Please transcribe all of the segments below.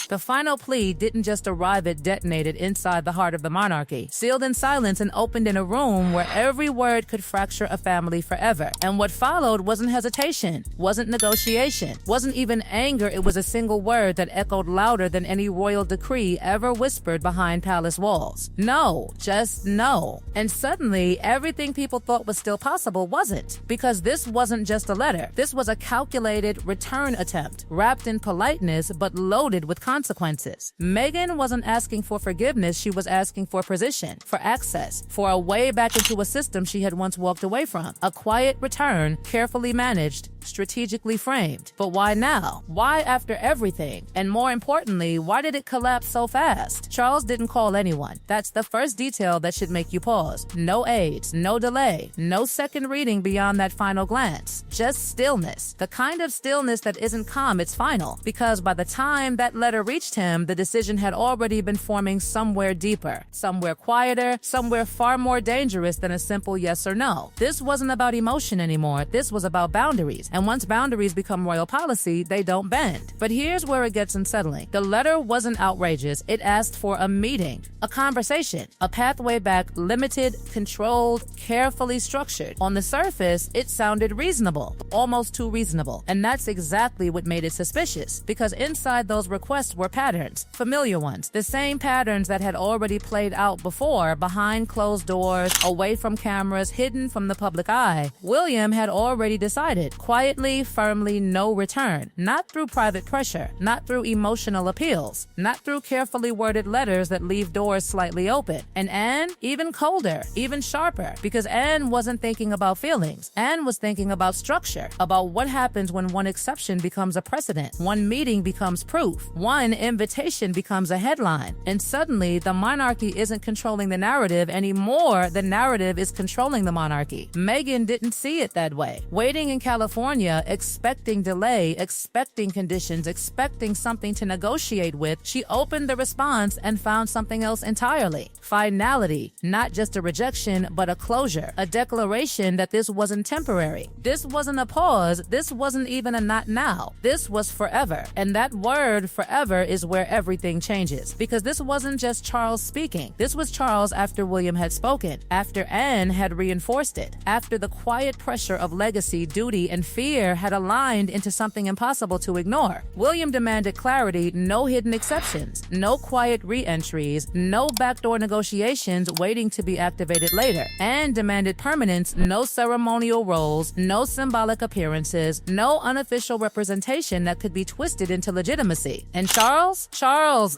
The final plea didn't just arrive, it detonated inside the heart of the monarchy, sealed in silence and opened in a room where every word could fracture a family forever. And what followed wasn't hesitation, wasn't negotiation, wasn't even anger. It was a single word that echoed louder than any royal decree ever whispered behind palace walls. No, just no. And suddenly, everything people thought was still possible wasn't. Because this wasn't just a letter. This was a calculated return attempt, wrapped in politeness but loaded with consequences. Meghan wasn't asking for forgiveness, she was asking for position, for access, for a way back into a system she had once walked away from. A quiet return, carefully managed, strategically framed. But why now? Why after everything? And more importantly, why did it collapse so fast? Charles didn't call anyone. That's the first detail that should make you pause. No aides, no delay, no second reading beyond that final glance. Just stillness. The kind of stillness that isn't calm, it's final. Because by the time that letter reached him, the decision had already been forming somewhere deeper, somewhere quieter, somewhere far more dangerous than a simple yes or no. This wasn't about emotion anymore. This was about boundaries. And once boundaries become royal policy, they don't bend. But here's where it gets unsettling. The letter wasn't outrageous. It asked for a meeting, a conversation, a pathway back, limited, controlled, carefully structured. On the surface, it sounded reasonable, almost too reasonable. And that's exactly what made it suspicious, because inside those requests were patterns, familiar ones, the same patterns that had already played out before, behind closed doors, away from cameras, hidden from the public eye. William had already decided, quietly, firmly, no return. Not through private pressure, not through emotional appeals, not through carefully worded letters that leave doors slightly open. And Anne, even colder, even sharper, because Anne wasn't thinking about feelings. Anne was thinking about structure, about what happens when one exception becomes a precedent, one meeting becomes proof, one invitation becomes a headline. And suddenly, the monarchy isn't controlling the narrative anymore. The narrative is controlling the monarchy. Meghan didn't see it that way. Waiting in California, expecting delay, expecting conditions, expecting something to negotiate with, she opened the response and found something else entirely. Finality, not just a rejection, but a closure, a declaration that this wasn't temporary. This wasn't a pause. This wasn't even a not now. This was forever. And that word forever is where everything changes. Because this wasn't just Charles speaking. This was Charles after William had spoken, after Anne had reinforced it, after the quiet pressure of legacy, duty, and fear had aligned into something impossible to ignore. William demanded clarity, no hidden exceptions, no quiet re-entries, no backdoor negotiations waiting to be activated later. Anne demanded permanence, no ceremonial roles, no symbolic appearances, no unofficial representation that could be twisted into legitimacy. And Charles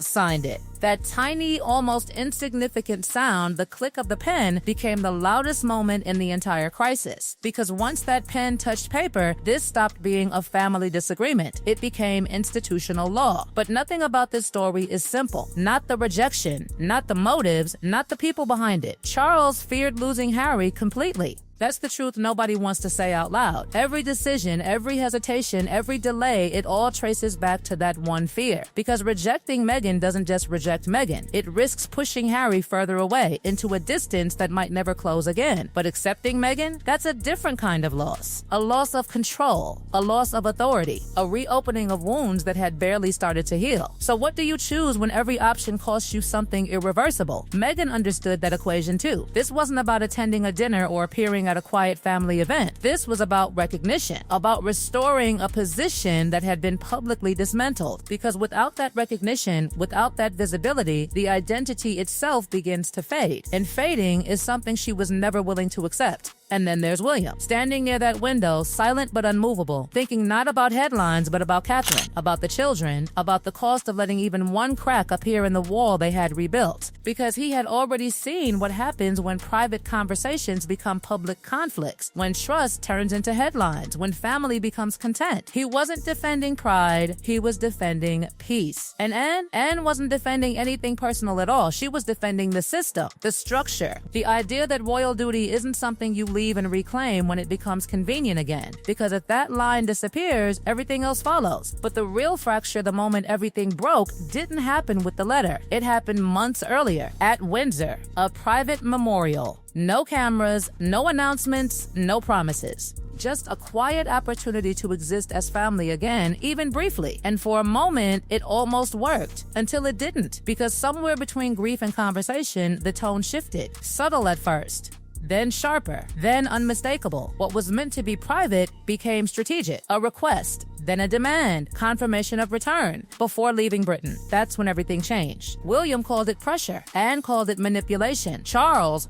signed it. That tiny, almost insignificant sound, the click of the pen, became the loudest moment in the entire crisis. Because once that pen touched paper, this stopped being a family disagreement. It became institutional law. But nothing about this story is simple. Not the rejection, not the motives, not the people behind it. Charles feared losing Harry completely. That's the truth nobody wants to say out loud. Every decision, every hesitation, every delay, it all traces back to that one fear. Because rejecting Meghan doesn't just reject Meghan. It risks pushing Harry further away, into a distance that might never close again. But accepting Meghan, that's a different kind of loss. A loss of control, a loss of authority, a reopening of wounds that had barely started to heal. So what do you choose when every option costs you something irreversible? Meghan understood that equation too. This wasn't about attending a dinner or appearing at a quiet family event. This was about recognition, about restoring a position that had been publicly dismantled. Because without that recognition, without that visibility, the identity itself begins to fade. And fading is something she was never willing to accept. And then there's William, standing near that window, silent but unmovable, thinking not about headlines but about Catherine, about the children, about the cost of letting even one crack appear in the wall they had rebuilt. Because he had already seen what happens when private conversations become public conflicts, when trust turns into headlines, when family becomes content. He wasn't defending pride, he was defending peace. And Anne wasn't defending anything personal at all. She was defending the system, the structure, the idea that royal duty isn't something you leave and reclaim when it becomes convenient again. Because if that line disappears, everything else follows. But the real fracture, the moment everything broke, didn't happen with the letter. It happened months earlier, at Windsor, a private memorial. No cameras, no announcements, no promises. just a quiet opportunity to exist as family again, even briefly. And for a moment, it almost worked, until it didn't, because somewhere between grief and conversation, the tone shifted. Subtle at first, then sharper, then unmistakable. What was meant to be private became strategic, a request, then a demand, confirmation of return, before leaving Britain. That's when everything changed. William called it pressure, Anne called it manipulation. Charles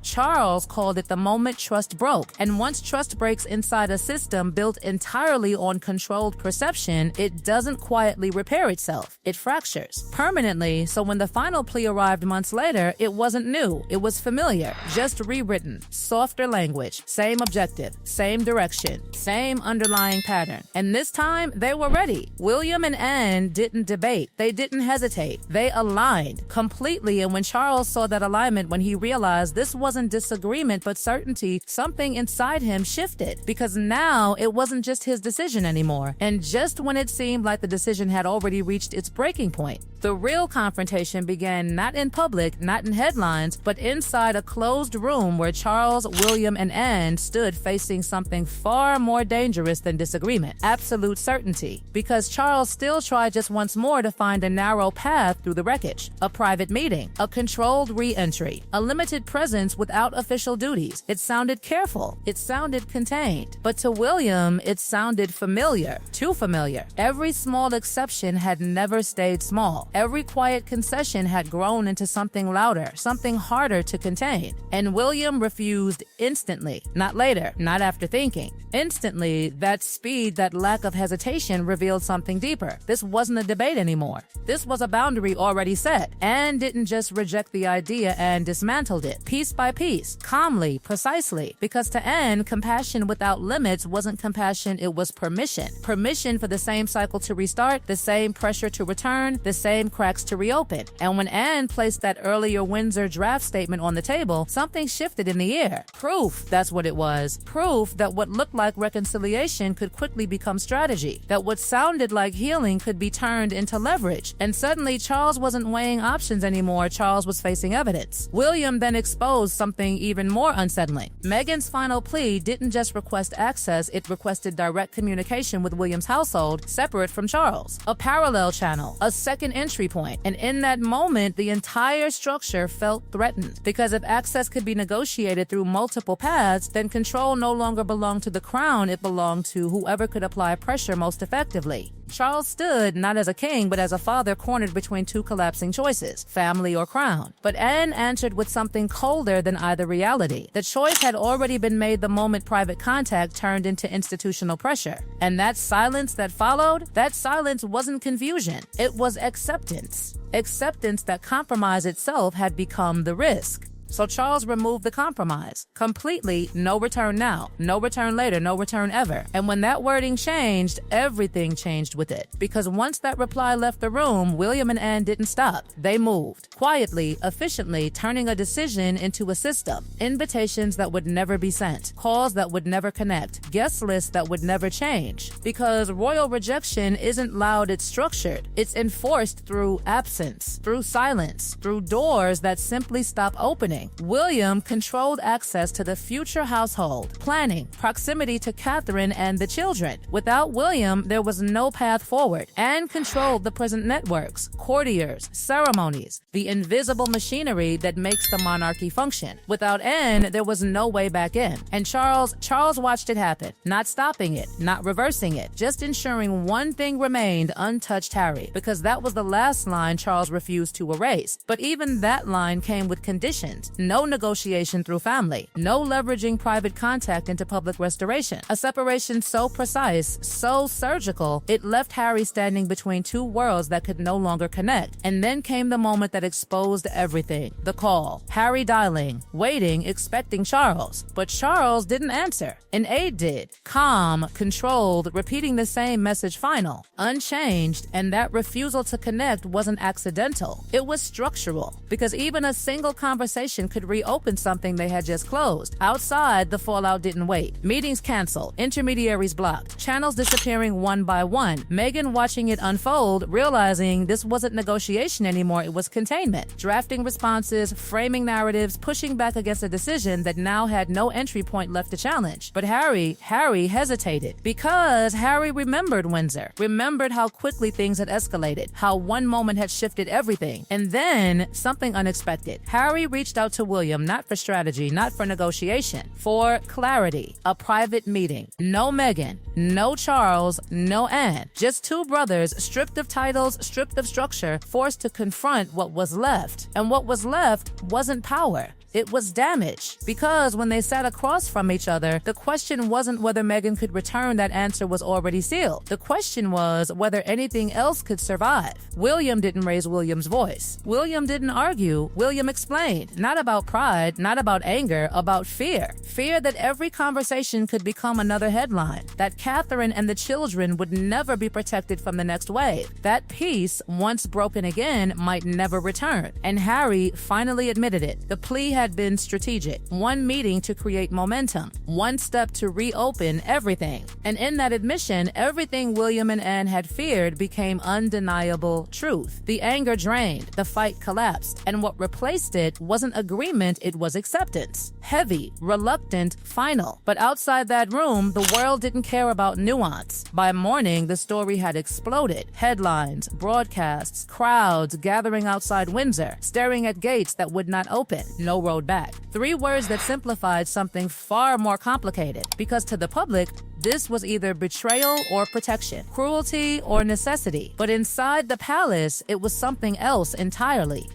called it the moment trust broke. And once trust breaks inside a system built entirely on controlled perception, it doesn't quietly repair itself. It fractures permanently. So when the final plea arrived months later, it wasn't new. It was familiar, just rewritten. Softer language, same objective, same direction, same underlying pattern. And this time, they were ready. William and Anne didn't debate. They didn't hesitate. They aligned completely. And when Charles saw that alignment, when he realized this wasn't disagreement but certainty, something inside him shifted, because now it wasn't just his decision anymore. And just when it seemed like the decision had already reached its breaking point, the real confrontation began, not in public, not in headlines, but inside a closed room where Charles, William, and Anne stood facing something far more dangerous than disagreement: absolute certainty. Because Charles still tried just once more to find a narrow path through the wreckage: a private meeting, a controlled re-entry, a limited presence without official duties. It sounded careful. It sounded contained. But to William, it sounded familiar. Too familiar. Every small exception had never stayed small. Every quiet concession had grown into something louder, something harder to contain. And William refused instantly. Not later, not after thinking. Instantly, that speed, that lack of hesitation revealed something deeper. This wasn't a debate anymore. This was a boundary already set. Anne didn't just reject the idea and dismantled it, piece by piece, calmly, precisely. Because to Anne, compassion without limits wasn't compassion, it was permission. Permission for the same cycle to restart, the same pressure to return, the same cracks to reopen. And when Anne placed that earlier Windsor draft statement on the table, something shifted in the air. Proof, that's what it was. Proof that what looked like reconciliation could quickly become strategy, that what sounded like healing could be turned into leverage. And suddenly Charles wasn't weighing options anymore. Charles was facing evidence. William then exposed something even more unsettling. Meghan's final plea didn't just request access, it requested direct communication with William's household, separate from Charles. A parallel channel, a second entry point. And in that moment, the entire structure felt threatened. Because if access could be negotiated through multiple paths, then control no longer belonged to the crown, it belonged to whoever could apply pressure most effectively. Charles stood not as a king, but as a father cornered between two collapsing choices, family or crown. But Anne answered with something colder than either reality. The choice had already been made the moment private contact turned into institutional pressure. And that silence that followed, that silence wasn't confusion. It was acceptance. Acceptance that compromise itself had become the risk. So Charles removed the compromise. Completely, no return now, no return later, no return ever. And when that wording changed, everything changed with it. Because once that reply left the room, William and Anne didn't stop. They moved. Quietly, efficiently, turning a decision into a system. Invitations that would never be sent. Calls that would never connect. Guest lists that would never change. Because royal rejection isn't loud, it's structured. It's enforced through absence, through silence, through doors that simply stop opening. William controlled access to the future household, planning, proximity to Catherine and the children. Without William, there was no path forward. Anne controlled the present networks, courtiers, ceremonies, the invisible machinery that makes the monarchy function. Without Anne, there was no way back in. And Charles watched it happen, not stopping it, not reversing it, just ensuring one thing remained untouched: Harry, because that was the last line Charles refused to erase. But even that line came with conditions. No negotiation through family. No leveraging private contact into public restoration. A separation so precise, so surgical, it left Harry standing between two worlds that could no longer connect. And then came the moment that exposed everything. The call. Harry dialing, waiting, expecting Charles. But Charles didn't answer. An aide did. Calm, controlled, repeating the same message: final, unchanged. And that refusal to connect wasn't accidental. It was structural. Because even a single conversation conversation could reopen something they had just closed. Outside, the fallout didn't wait. Meetings canceled, intermediaries blocked, channels disappearing one by one. Meghan watching it unfold, realizing this wasn't negotiation anymore, it was containment. Drafting responses, framing narratives, pushing back against a decision that now had no entry point left to challenge. But Harry hesitated because Harry remembered Windsor, remembered how quickly things had escalated, how one moment had shifted everything. And then something unexpected. Harry reached out to William, not for strategy, not for negotiation, for clarity. A private meeting. No Meghan, no Charles, no Anne. Just two brothers, stripped of titles, stripped of structure, forced to confront what was left. And what was left wasn't power. It was damage. Because when they sat across from each other, the question wasn't whether Meghan could return. That answer was already sealed. The question was whether anything else could survive. William didn't raise William's voice. William didn't argue. William explained. Not about pride, not about anger, about fear. Fear that every conversation could become another headline. That Catherine and the children would never be protected from the next wave. That peace, once broken again, might never return. And Harry finally admitted it. The plea had been strategic. One meeting to create momentum. One step to reopen everything. And in that admission, everything William and Anne had feared became undeniable truth. The anger drained. The fight collapsed. And what replaced it wasn't agreement, it was acceptance. Heavy, reluctant, final. But outside that room, the world didn't care about nuance. By morning, the story had exploded. Headlines, broadcasts, crowds gathering outside Windsor, staring at gates that would not open. No road back. 3 words that simplified something far more complicated. Because to the public, this was either betrayal or protection, cruelty or necessity. But inside the palace, it was something else entirely.